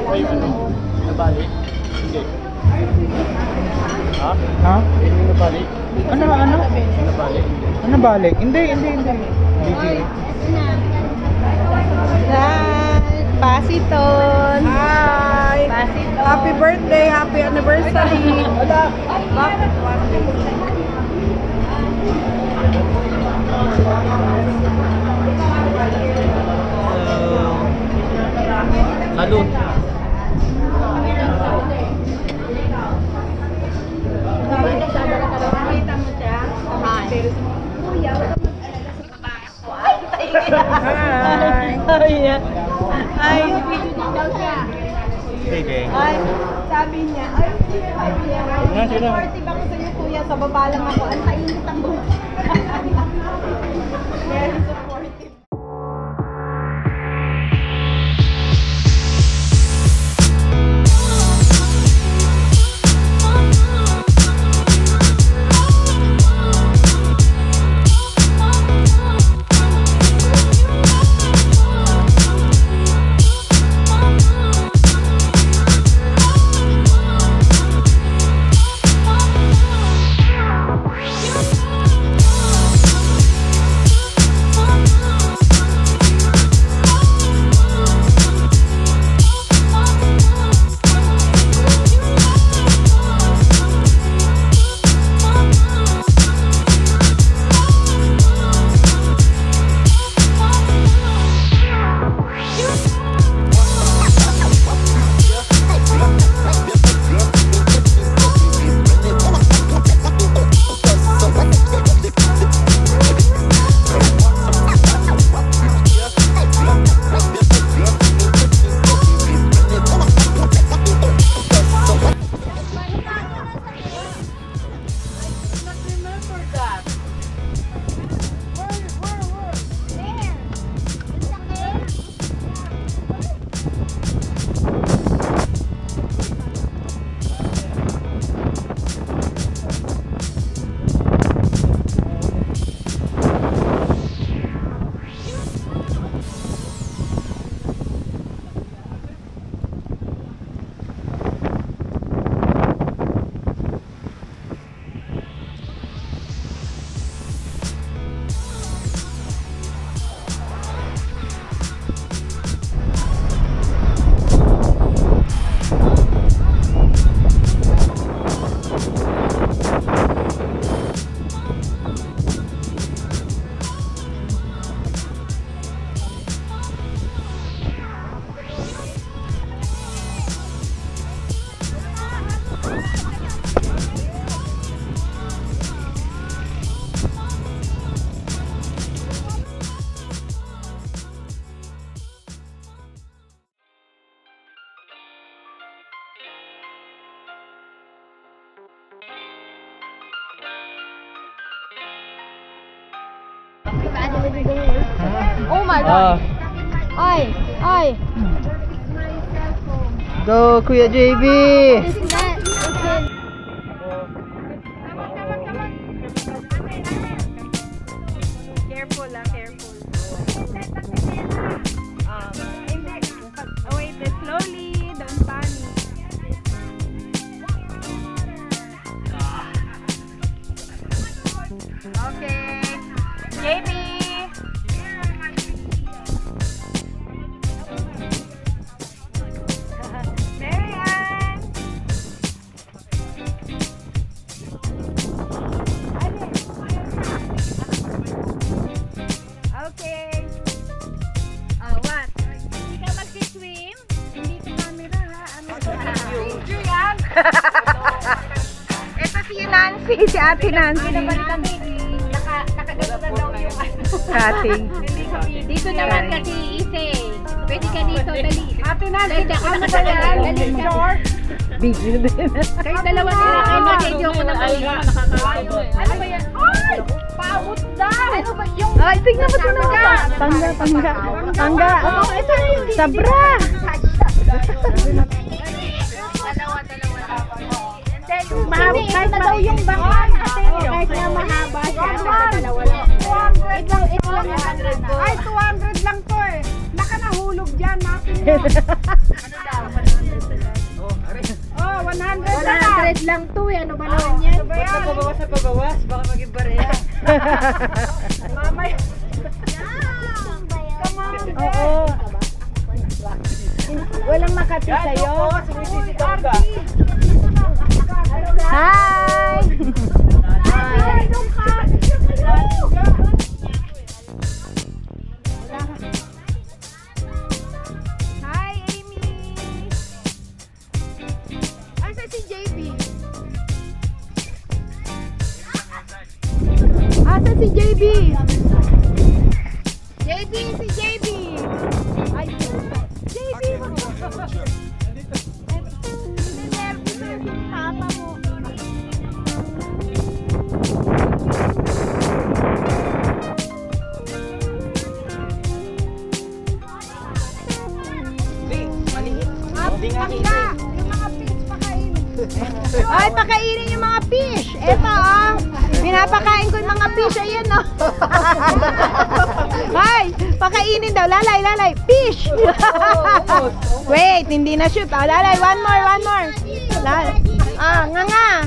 ba yung ano? Nabali? Hindi. Ha? Ha? Yung nabali? Ano? Nabali? Ano balik? Hindi. Hindi. Pasiton. Hi. Pasiton. Happy birthday, happy anniversary. Bakit? Salud. Ay, Sige. ay, sabi niya, supportive ako sa iyo kuya, sa baba lang ako, ang tainit ang buhok. Very supportive. Oh my god. Ay. Go, Kuya JB! Careful lang, careful. Hindi. Wait, slowly, don't panic. Okay. JB! Ito si Nancy, si Ate Nancy. Nakagano na daw yung cutting. Dito naman kasi Ise. Pwede ka dito, dali. Ate Nancy, ano ba yan? Busy din. Kayo dalawa nila. Ay, nakidyo ko na talaga. Ano ba yan? Ay! Paabot na! Ano ba yung... Ay, tignan mo ito na. Tangga. Oh, ito na yung sabra. Mahaba kahit na daw yung bangkan. Kahit na mahaba siya. Dalawa lang. 200 lang. Ay, 200 lang to eh. Naka nahulog dyan. Natin mo. Ano daw? 100 lang to eh. Ano ba naman yan? Pabawas sa pabawas, baka maging bareha. Mamay. Oo. Walang makati sa'yo. Hi! Hi! Hi, Amy! Asa si JB? Asa si JB? JB, si JB! Ay, JB! Nervous na yung tama mo. Ay, pakainin yung mga fish. Eto, oh. Pinapakain ko yung mga fish. Ayan, oh. Ay, pakainin daw. Lalay, lalay. Fish. Wait, hindi na shoot. Oh, lalay, one more. Lalay. Ah, nga.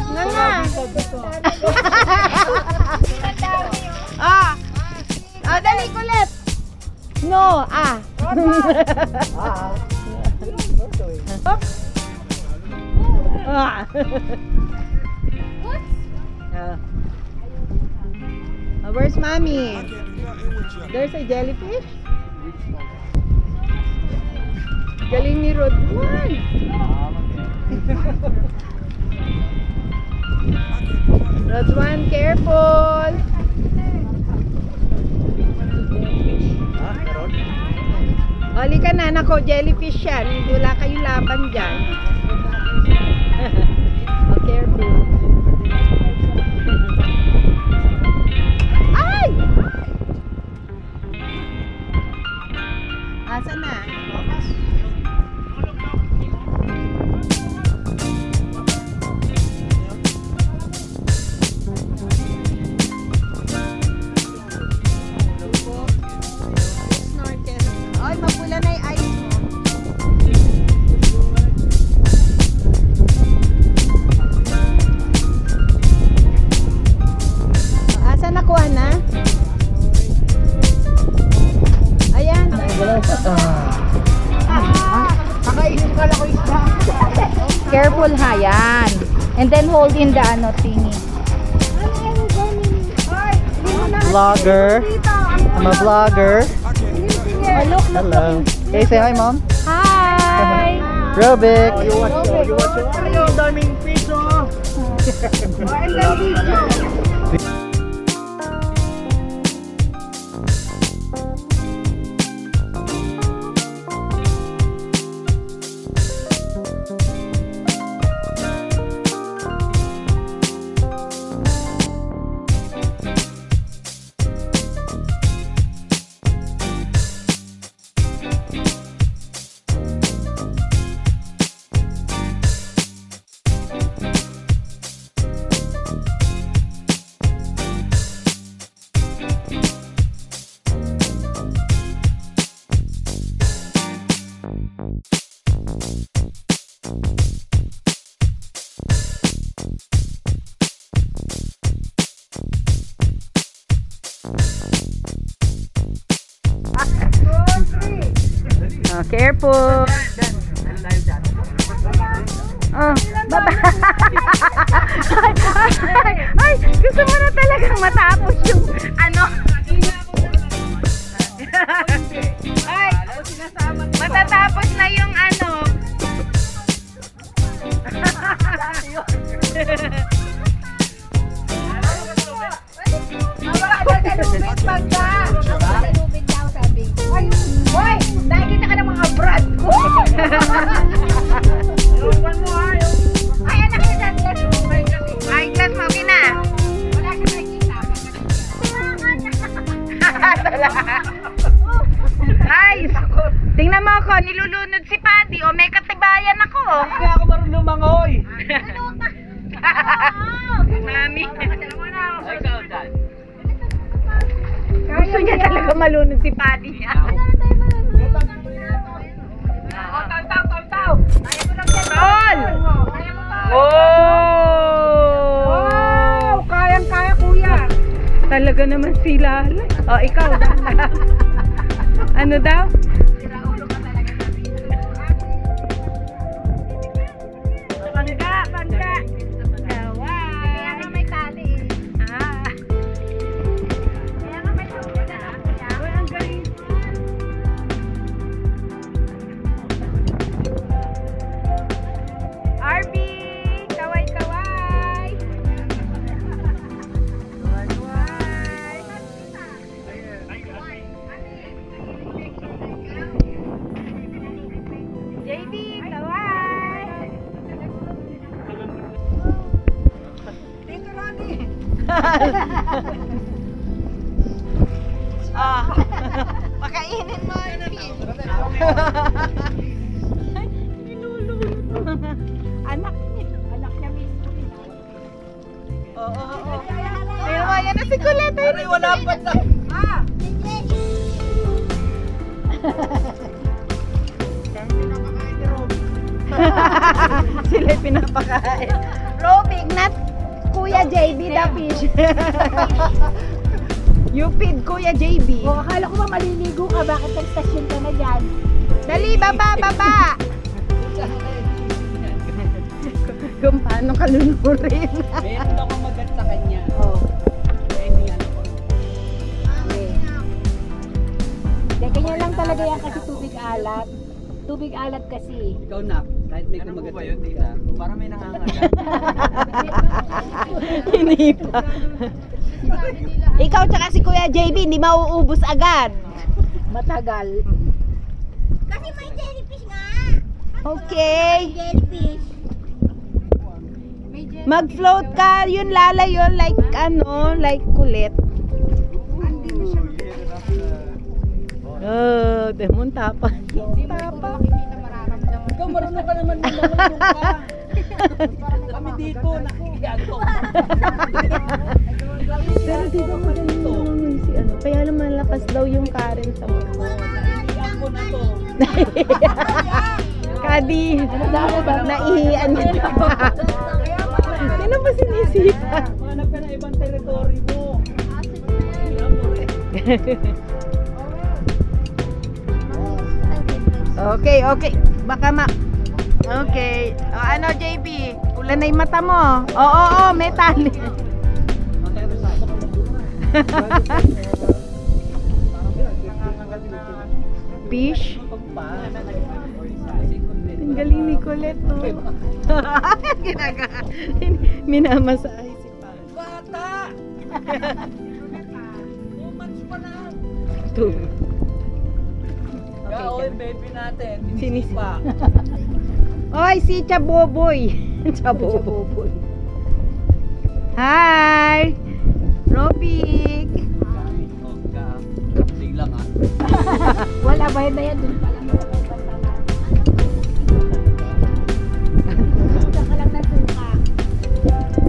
Ah. Ah, dali kulit. No, ah. Ah. Where's mommy? There's a jellyfish? Galing ni Rodman. Rodman, careful. Oli ka na, nako, jellyfish yan. Wala kayong laban dyan. Oh, careful. Ay! Asa na? Snorkel. Ay, mapula na yung ice mo. Nakuha na? Ayan. Kakainin ka lang ko isda. Careful ha, yan. And then hold in the ano thingy. Vlogger. I'm a vlogger. Hello. Hey, say hi, Mom. Hi! Robic. Ang daming piso. Oh, careful. Oh, baba. Ay, gusto mo na talagang matapos yung ano. Ay, matatapos na yung ano. Hoy! Nakikita ka ng mga brad ko! Ay, anak na dyan. Ay, glass mo, okay na. Wala ka nakikita. Ay, tingnan mo ako, nilulunod si Patty. O, may katibayan ako. Hindi ako marunong lumangoy. Mami. Gusto niya talaga malunod si Patty niya. Taw! Tol! Oh! Talaga naman sila. O, ikaw. Ano daw? Pangga. Kaya nga may tali eh. Kaya nga may tali na. Ang galing. RB! Kaway! JB, kaway! Pakainin mo yung anak niya mismo. Oo. Ayun mo, yan na si Colette. Ay, wala pa sa... Sila pinapakain. Robing, not Kuya JB the fish. You feed Kuya JB. O, akala ko ba maliligo ka? Bakit nag-stasyon ka na dyan? Dali, baba! Kung paano ka lulurin. Meron ako magat sa kanya. Oo. Hindi yan ako. Hindi, ganyan lang talaga yan kasi tubig alat. Tubig alat kasi. Ikaw na, kahit may kumagat sa dito. Parang may nangangagat. Hindi pa. Ikaw tsaka si Kuya JB, hindi mauubos agad. Matagal. Kasi may jellyfish nga. Okay. Jellyfish. Mag-float ka, yun lala yun, like ano, like kulit. Oh, demon tapa. Ikaw marunong ka naman lumangon ka. Kami dito, nakikiago. Pero dito pa rin naman si ano, kaya lang malakas daw yung current sa mga. Ako na to. Kadi, naihiyan niya. Sino ba sinisipa? Manap ka na ibang teritoryo mo. Okay. Baka Okay. O, ano, JB? Pula na yung mata mo. Oo, metal. Fish? Ang galing ni Colette, no? Minamasahe si Pa. Bata! 2 months pa na. Two. Oy, baby natin. Sinisipa. Oy, si Chaboboy. Chaboboy. Hi! Robik! Sige lang ah. Wala ba yun na yan? Doon pa lang nakapagpanta na. Saka lang na suka.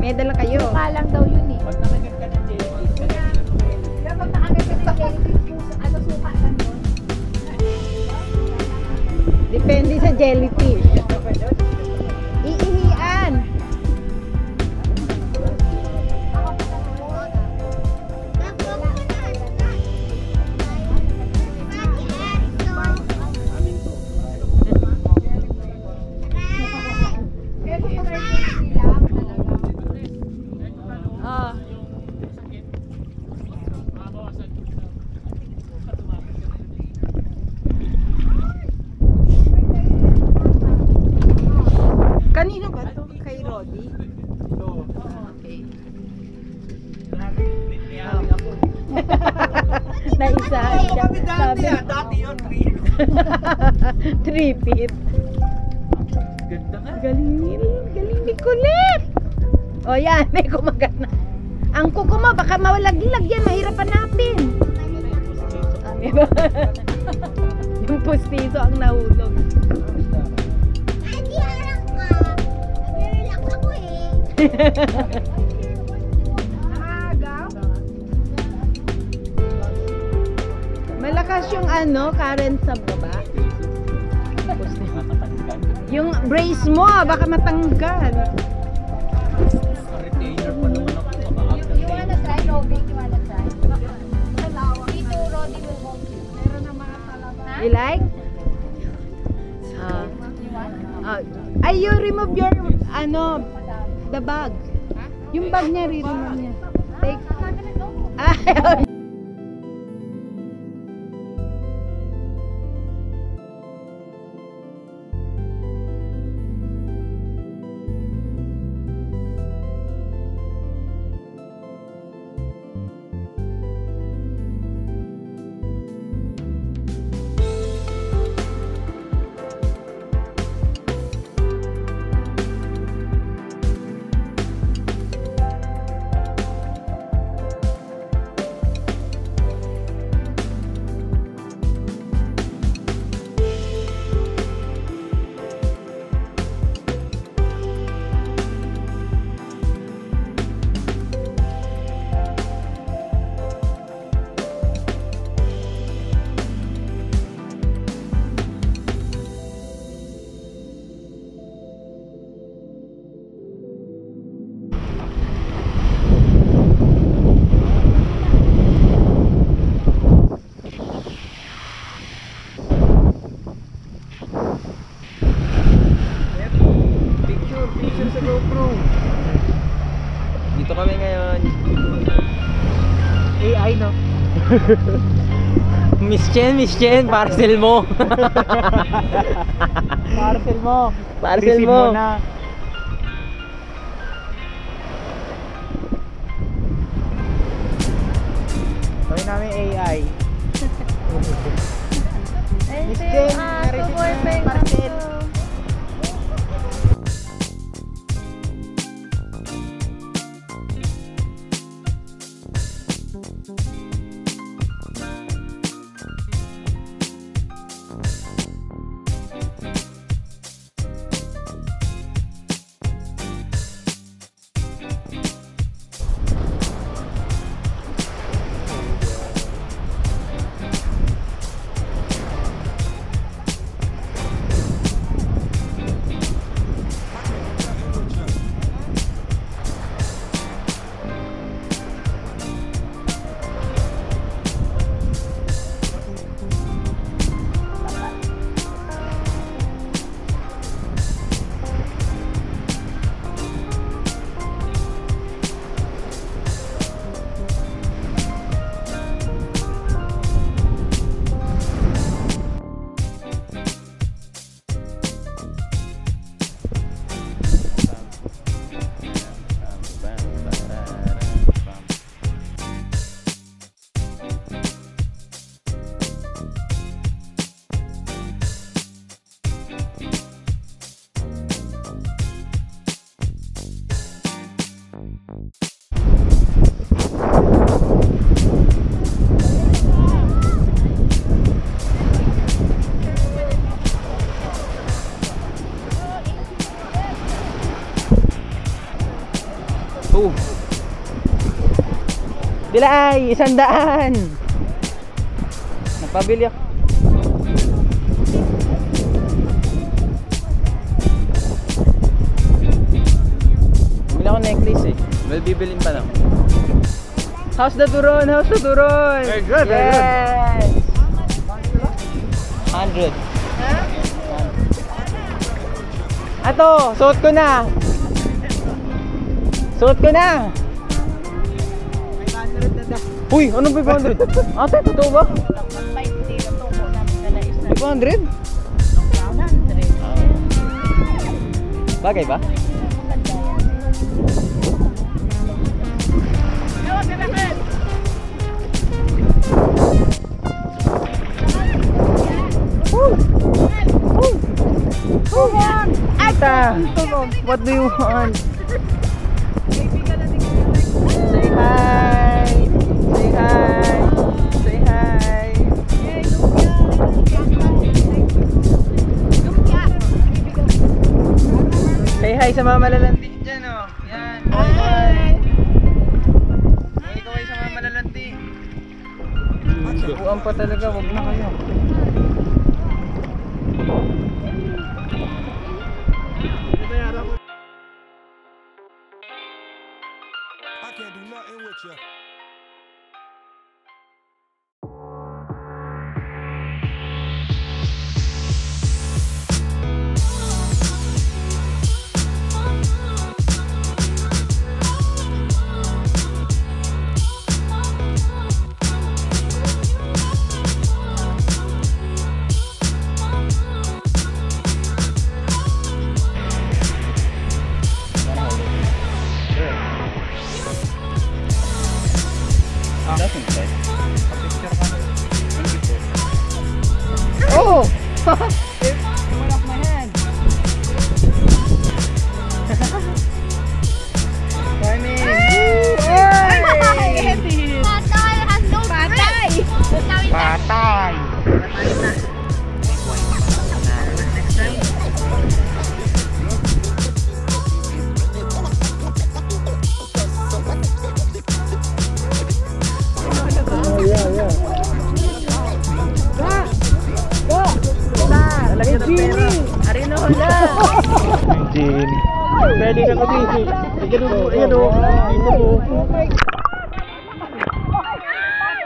May dala kayo. Suka lang daw yun eh. Pag nakagat ka ng jellyfish, Kapag nakagat ka ng jellyfish, ano suka lang yun? Depende sa jellyfish. Iihian. Ah. Kanino ba to? Kay Roddy? Okay. Naisahan siya. Sabi, dati yun, 3 feet. Ganda nga. Galing ni Colette. O yan, may kumagat na. Ang kuko mo, baka mawalaglag yan. Mahirap hanapin. Yung pustiso ang nahulog. Ay, di harap ka. Nag-relax ako eh. Malakas yung ano, current sa baba. Yung brace mo, baka matanggal. Retainer pa naman ako. You wanna try, Robin? You wanna try? You like? Ay, you remove your, the bag. Yung bag niya, remove niya. Take. Ay, Picture sa GoPro. Dito kami ngayon. AI, no? Miss Chen, parcel mo. Parcel mo. Parcel Receive mo. na. Gawin namin AI. Miss Jen, na-receive na yung parcel. Bilay, 100. Nagpabili ako. Bili ako necklace eh. Well, bibilin pa lang. How's the turon? How's the turon? Very good, very good. Yes! 100. Ato, suot ko na. Suot ko na. Uy, anong 500? Ate, totoo ba? 500? Bagay ba? Ata, what do you want? Say hi. Say hi. Say hi. Say hi sa mga malalanti dyan, oh. Yan. Hi. Hey, kaway sa mga malalanti. Buwan pa talaga, wag na kayo. I can't do nothing with you. Arino na. Jin. Pwede na kami. Ayan o. Dito mo.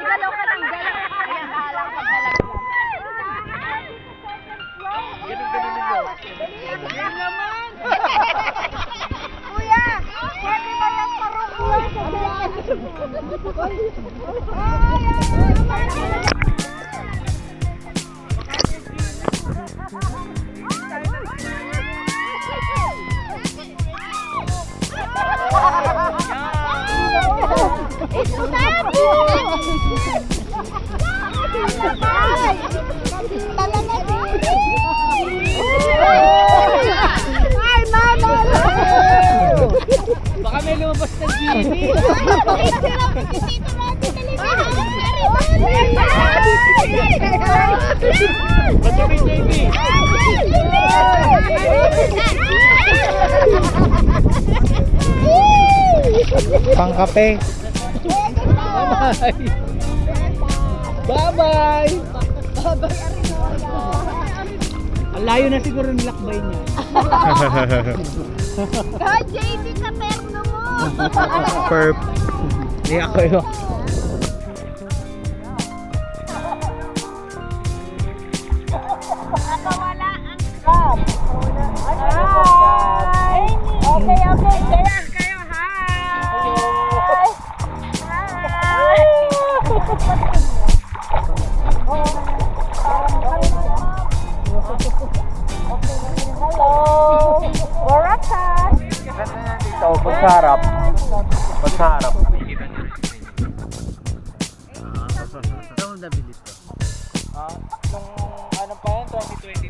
Galaw ka ng galaw. Ayan, halang ka galaw. Ganun mo. Kuya, pwede ba yung parukula sa Baka may lumabas na Jimmy. Ba't yung Jimmy? Pangkape. Bye-bye. Ang layo na siguro ng lakbay niya. JB, kaperno mo! Perp. Hindi ako yun. Nakawala ang cup. Hi! Okay. Kaya kayo, hi! Hello! Warakat! Ganda yan dito. Pagsaharap. Pagsaharap. Saan nabili ito? Nung ano pa yan, 2022.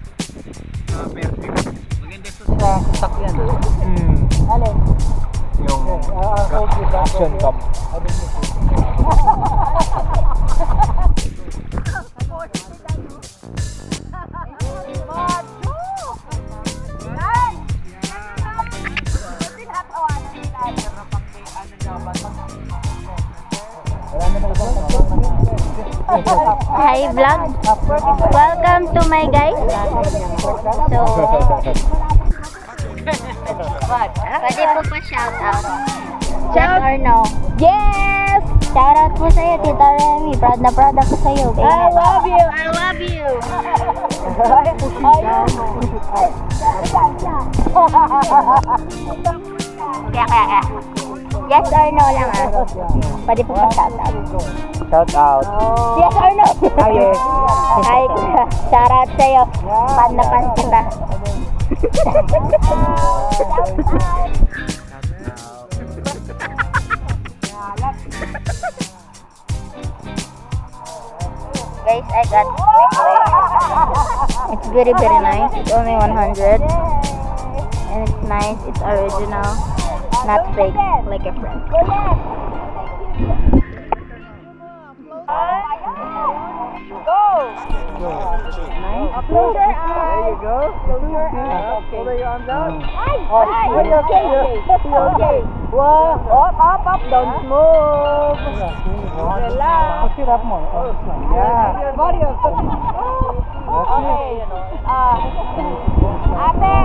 Perfect. Maganda ito sa sakyan. Alin? Yung action cam. Hi vlog. Welcome to my guys. So, pwede po pa shout out. Yes or no? Yes! Shout out po sa'yo, Tita Remy. Proud na proud ako sa'yo. I love you! I love you. Kaya. Yes or no lang ah. Pwede po pa shout out. Shout out. Yes or no? Yes. Hi, shout out sa'yo. Pan na pan kita. Guys, I got it's very nice. It's only 100 and it's nice. It's original, not fake like a friend. Close your eyes. There you go. Close your eyes. Hold your arms out. Okay. Up, don't move. Relax. Pasirap mo. Yeah. Mario. Okay. Ate.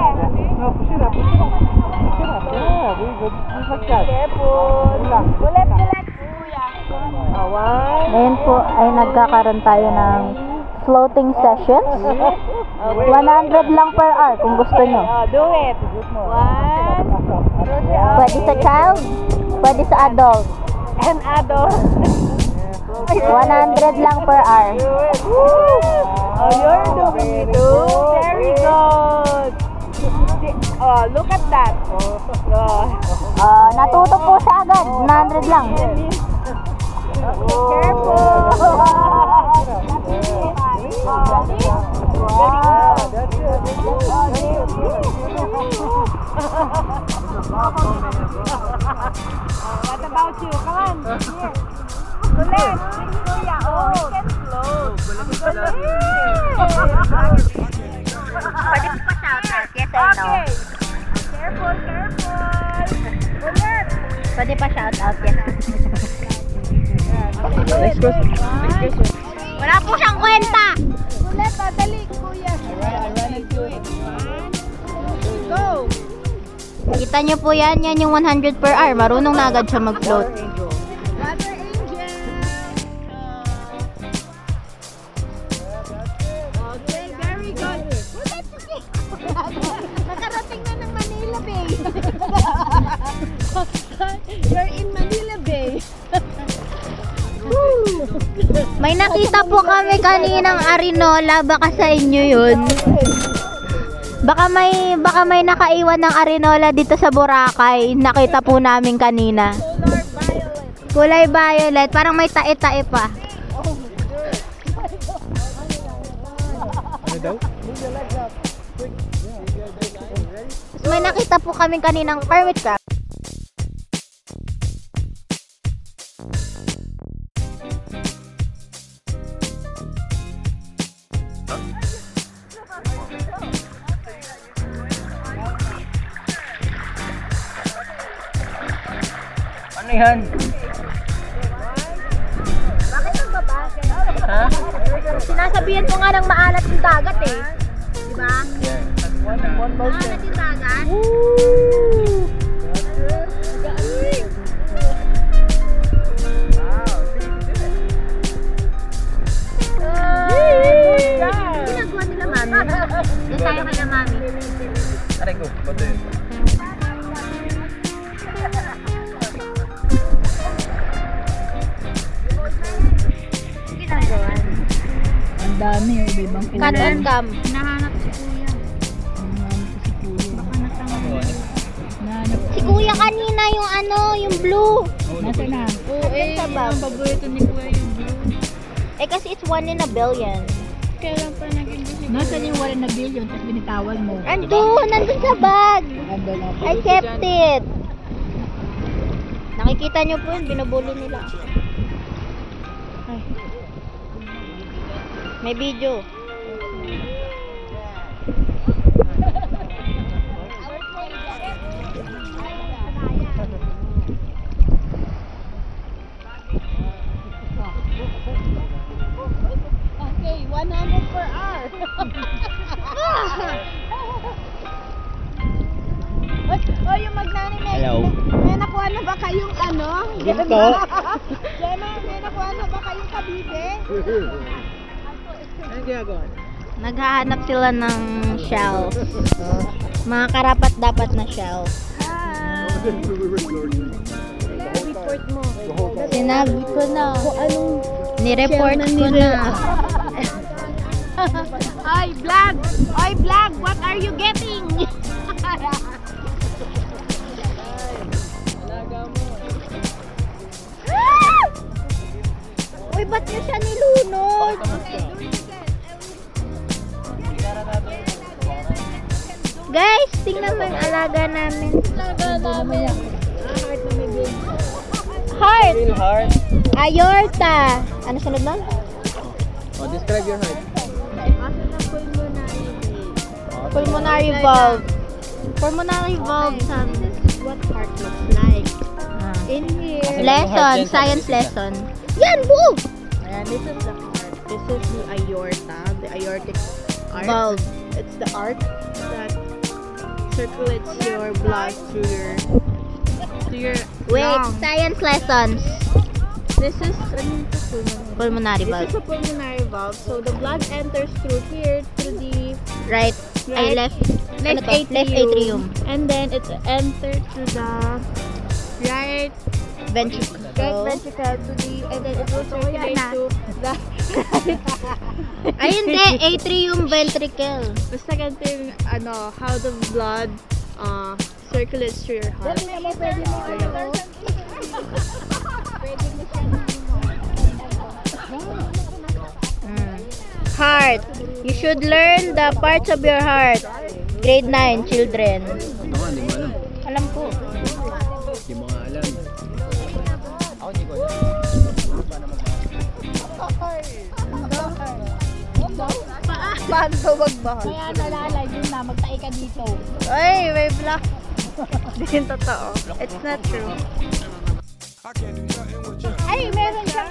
No, pasirap. Yeah, very good. Like that. Careful. Ulit. Kuya. Ngayon po ay nagkakaroon tayo ng floating sessions. 100 lang per hour kung gusto nyo. Do it. 1. Pwede sa child, pwede sa adult. And adult. 100 lang per hour. Oh, you're doing it too. Very good. Oh, look at that. Natuto po siya agad. 100 lang. Careful. What about you? Come on. Here. Ulit. Kuya. Oh, we can float. Pwede po pa shout out. Yes or no? Okay. Careful. Ulit. Pwede pa shout out. Yes. Next question. Wala po siyang kwenta. Ulit. Dali, kuya. I ran into Kita nyo po yan. Yan yung 100 per hour. Marunong na agad siya mag-float. Water angel. Okay, very good. Nakarating na ng Manila Bay. You're in Manila Bay. May nakita po kami kaninang arinola. Baka sa inyo yun. Baka may nakaiwan ng arinola dito sa Boracay. Nakita po namin kanina. Kulay violet. Parang may tae-tae pa. May nakita po kami kaninang permit ka. Ano yan? Ha? Sinasabihan ko nga ng maalat yung dagat eh. Diba? Maalat yung dagat. Ginagawa nila mami. Doon tayo kay mami. Aray ko, bato yun. Ang dami yung iba-ibang kulay. Cut and cam. Hinahanap si kuya. Baka natanga. Si kuya kanina yung ano, yung blue. Nasa na? Oo, eh. Ang paborito ni kuya yung blue. Eh kasi it's 1 in a billion. Kailan pa naging gusto? Nasaan yung 1 in a billion tapos binitawan mo? Nandun sa bag. Andun na po. I kept it. Nakikita nyo po yun, binubuli nila. Ay. May video. Okay, 100 per hour. Oh, yung magnanay. Hello. May nakuha na ba kayong ano? Ginto. Gemma, may nakuha na ba kayong kabibe? Ano ginagawa? Naghahanap sila ng shells. Mga karapat dapat na shells. Report mo. Sinabi ko na. Ni-report ko na. Oy, vlog! Oy, vlog! What are you getting? Uy, ba't niyo siya nilunod? Guys, tingnan mo yung alaga namin. Heart! Feel hard. Aorta! Ano sunod nun? Oh, describe your heart. Pulmonary valve. Pulmonary valve, this is what heart looks like. In here. Lesson, science lesson. Yan, buo! Ayan, this is the heart. This is the aorta, the aortic arch. Valve. It's the arch that circulates your blood through your Wait, lungs. science lessons. This is Pulmonary this valve. is a pulmonary valve. So the blood enters through here through the Right. Ay, Right. left. left Ano to? atrium. Left atrium. And then it enters through the right Ventricle. ventricle to the, and then it will circulate to the Ay, hindi. Atrium ventricle. basta ganito yung how the blood circulates through your heart. Heart. You should learn the parts of your heart. Grade 9, children. Ako, hindi mo alam. Alam ko. Hindi mo nga alam. Ako, hindi ko alam. Paano magbahal? Kaya nalalay yun na, magtae ka dito. Ay, may block. Hindi yung totoo. It's not true. I can't do nothing with you. Ay, meron siyang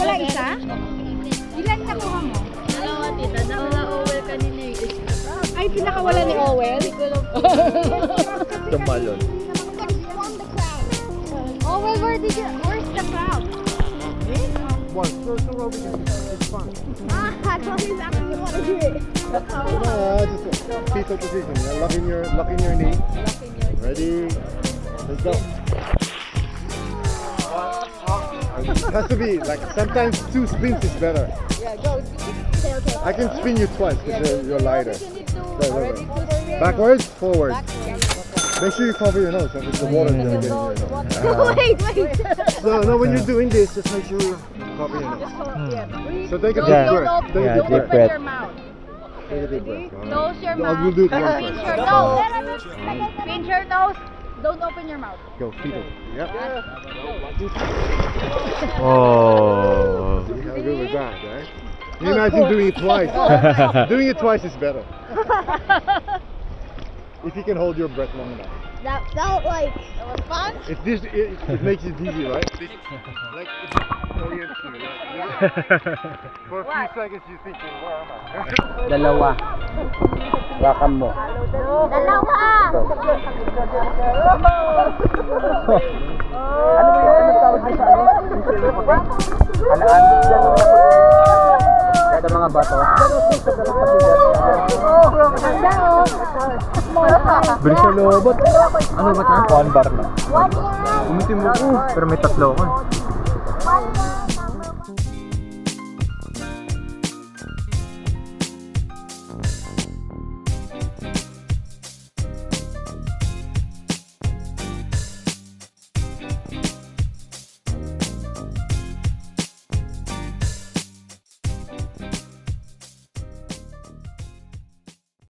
wala isa? Ilan nakuha mo? Dalawa tita, dalawa over kanina eh. Ay, pinakawala ni Owel? Hindi ko lang. Kasi tumal yun. Oh, wait, where's the crowd? One, so over there. It's fun. I thought he's actually want to do it. Just fetal position. Yeah, lock in your knee. Ready? Let's go. It has to be like sometimes 2 spins is better. Yeah, go. Okay. I can spin you twice because you're lighter. Wait. Backwards, forward. Make sure you cover your nose because the water is going to get in your nose. Wait. No, when you're doing this, just make sure you cover your nose. So take a deep Yeah. breath. Take a Yeah, deep deep breath. breath. Take a deep breath. Close your We'll mouth. do it one Pinch first. your nose. Pinch your nose. Don't open your mouth. Go, fetal. Yep. Oh. See how good was that, right? You imagine doing it twice. Doing it twice is better. If you can hold your breath long enough. That felt like it was fun. It makes it easy, right? Like it's orient you. For a few seconds you think, where am I? Dalawa. Rakam mo. Dalawa. Ano ba yung tawag niyo sa ano? Alaan. Kada mga bato. Bilis na lobot. Ano ba ito? 1 bar na. Umitim mo ko. Pero may 3 ako.